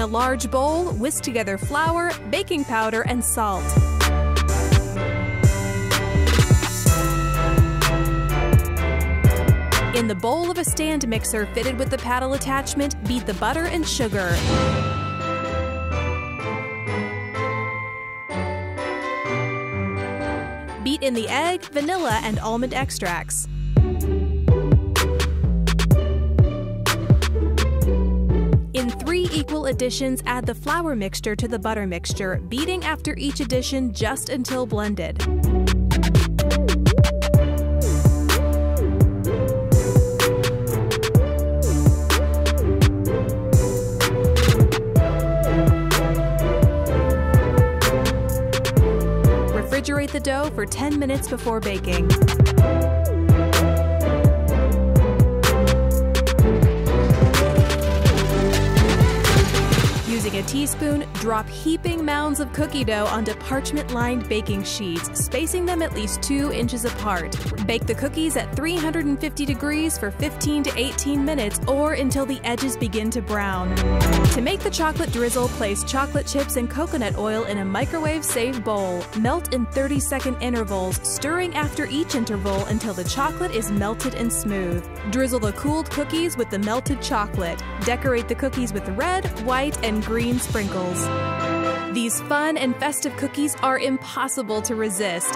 a large bowl, whisk together flour, baking powder, and salt. In the bowl of a stand mixer fitted with the paddle attachment, beat the butter and sugar. Beat in the egg, vanilla, and almond extracts. In 3 equal additions, add the flour mixture to the butter mixture, beating after each addition just until blended. Refrigerate the dough for 10 minutes before baking. Using a teaspoon, drop heaping mounds of cookie dough onto parchment-lined baking sheets, spacing them at least 2 inches apart. Bake the cookies at 350 degrees for 15 to 18 minutes or until the edges begin to brown. To make the chocolate drizzle, place chocolate chips and coconut oil in a microwave-safe bowl. Melt in 30-second intervals, stirring after each interval until the chocolate is melted and smooth. Drizzle the cooled cookies with the melted chocolate. Decorate the cookies with red, white, and green sprinkles. These fun and festive cookies are impossible to resist.